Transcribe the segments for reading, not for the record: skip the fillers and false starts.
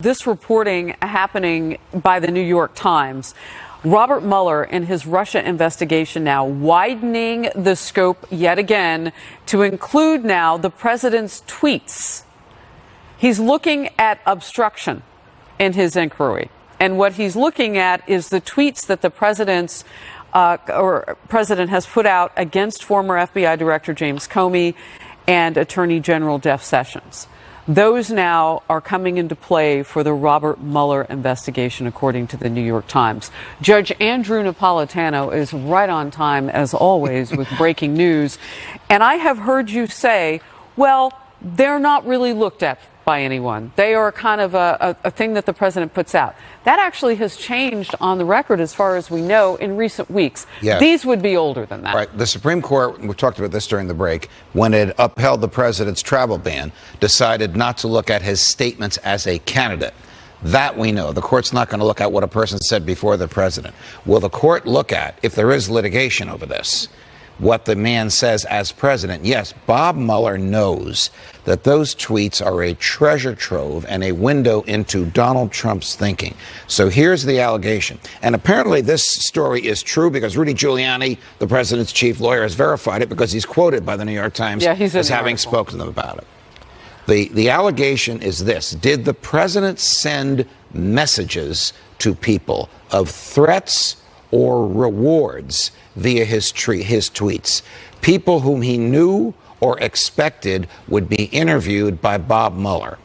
This reporting happening by the New York Times. Robert Mueller in his Russia investigation now widening the scope yet again to include now the president's tweets. He's looking at obstruction in his inquiry. And what he's looking at is the tweets that the president has put out against former FBI Director James Comey and Attorney General Jeff Sessions. Those now are coming into play for the Robert Mueller investigation, according to the New York Times. Judge Andrew Napolitano is right on time, as always, with breaking news. And I have heard you say, well, they're not really looked at by anyone. They are kind of a thing that the president puts out. That actually has changed on the record, as far as we know, in recent weeks. Yes. These would be older than that. Right. The Supreme Court, we talked about this during the break, when it upheld the president's travel ban, decided not to look at his statements as a candidate. That we know. The court's not going to look at what a person said before the president. Will the court look at, if there is litigation over this, what the man says as president? Yes, Bob Mueller knows that those tweets are a treasure trove and a window into Donald Trump's thinking. So here's the allegation. And apparently this story is true because Rudy Giuliani, the president's chief lawyer, has verified it because he's quoted by the New York Times as having spoken to them about it. The allegation is this. Did the president send messages to people of threats or rewards via his tweets? People whom he knew or expected would be interviewed by Bob Mueller.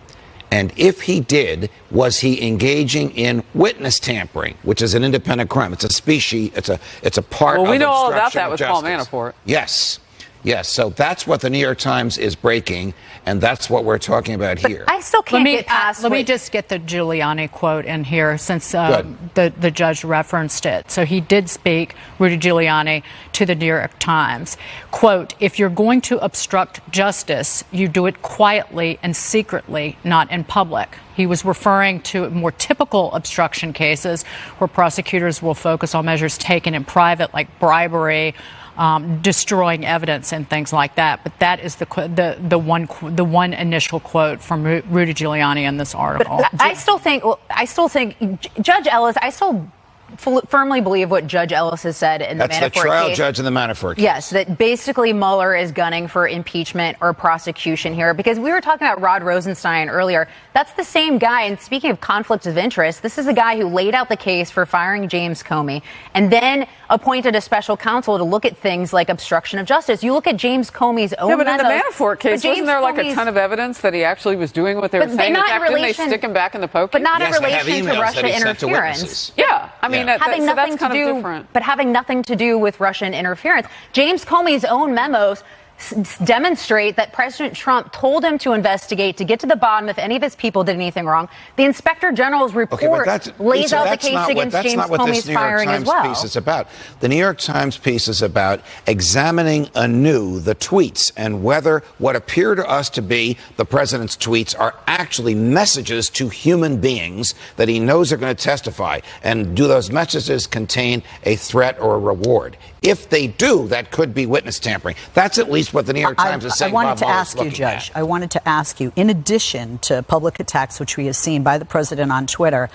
And if he did, was he engaging in witness tampering, which is an independent crime? It's a species, it's a part of obstruction of justice. Well, we know all about that with Paul Manafort. Yes. Yes, so that's what the New York Times is breaking, and that's what we're talking about here. I still can't get past. Let me just get the Giuliani quote in here, since the judge referenced it. So he did speak, Rudy Giuliani, to the New York Times. Quote, "If you're going to obstruct justice, you do it quietly and secretly, not in public." He was referring to more typical obstruction cases where prosecutors will focus on measures taken in private, like bribery, destroying evidence and things like that. But that is the one initial quote from Rudy Giuliani in this article. But I still think Judge Ellis, I still firmly believe what Judge Ellis has said in the Manafort case. That's the trial judge in the Manafort case. Yes, that basically Mueller is gunning for impeachment or prosecution here, because we were talking about Rod Rosenstein earlier. That's the same guy. And speaking of conflicts of interest, this is the guy who laid out the case for firing James Comey and then appointed a special counsel to look at things like obstruction of justice. You look at James Comey's own memos. Yeah, but in the Manafort case, wasn't there like a ton of evidence that he actually was doing what they were saying? In fact, didn't they stick him back in the pokey? But not in relation to Russia interference. Yeah, I mean, having nothing to do, but having nothing to do with Russian interference. James Comey's own memos demonstrate that President Trump told him to investigate to get to the bottom if any of his people did anything wrong. The Inspector General's report lays out the case against James Comey's firing as well. Piece is about. The New York Times piece is about examining anew the tweets and whether what appear to us to be the president's tweets are actually messages to human beings that he knows are going to testify. And do those messages contain a threat or a reward? If they do, that could be witness tampering. That's at least what the New York Times is saying. I wanted to ask you, Judge, in addition to public attacks, which we have seen by the president on Twitter,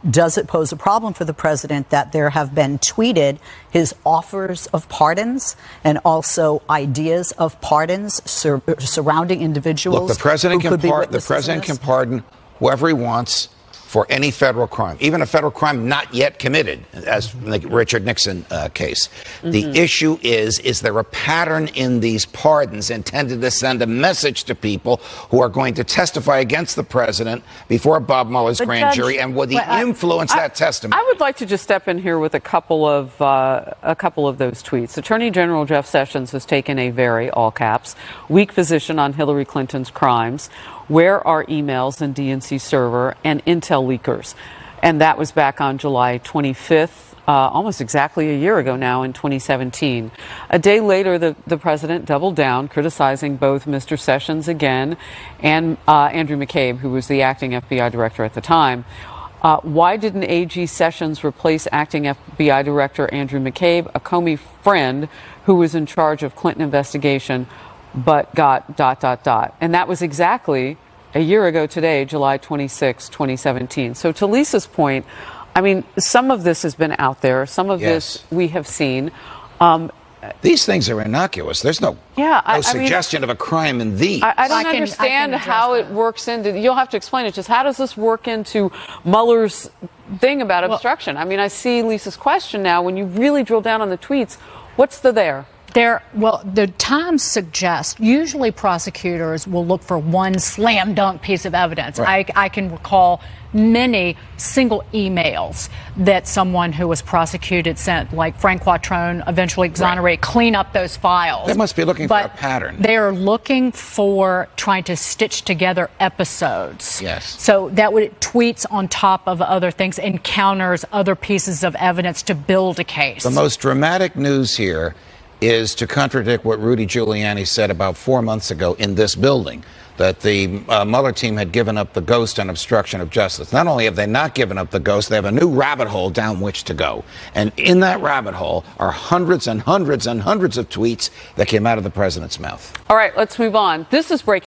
does it pose a problem for the president that there have been tweeted his offers of pardons and also ideas of pardons surrounding individuals? Look, the president can pardon whoever he wants for any federal crime, even a federal crime not yet committed, as in the Richard Nixon case. The issue is there a pattern in these pardons intended to send a message to people who are going to testify against the president before Bob Mueller's grand jury, and will he influence that testimony? I would like to just step in here with a couple of those tweets. Attorney General Jeff Sessions has taken a very, all caps, weak position on Hillary Clinton's crimes. Where are emails and DNC server and intel leakers? And that was back on July 25th, almost exactly a year ago now, in 2017. A day later, the president doubled down, criticizing both Mr. Sessions again and Andrew McCabe, who was the acting FBI director at the time. Why didn't AG Sessions replace acting FBI director Andrew McCabe, a Comey friend who was in charge of Clinton investigation, but got ... And that was exactly a year ago today, July 26, 2017. So to Lisa's point, I mean, some of this has been out there. Some of this we have seen. These things are innocuous. There's no suggestion of a crime in these. I don't understand how it works into. You'll have to explain it. Just how does this work into Mueller's thing about obstruction? I mean, I see Lisa's question now. When you really drill down on the tweets, what's there? Well, the Times suggests usually prosecutors will look for one slam dunk piece of evidence. Right. I can recall many single emails that someone who was prosecuted sent, like Frank Quattrone, eventually exonerated, clean up those files. They must be looking for a pattern. They're looking for trying to stitch together episodes. Yes. So that would tweets on top of other things, encounters other pieces of evidence to build a case. The most dramatic news here is to contradict what Rudy Giuliani said about 4 months ago in this building, that the Mueller team had given up the ghost on obstruction of justice. Not only have they not given up the ghost, they have a new rabbit hole down which to go. And in that rabbit hole are hundreds and hundreds and hundreds of tweets that came out of the president's mouth. All right, let's move on. This is breaking.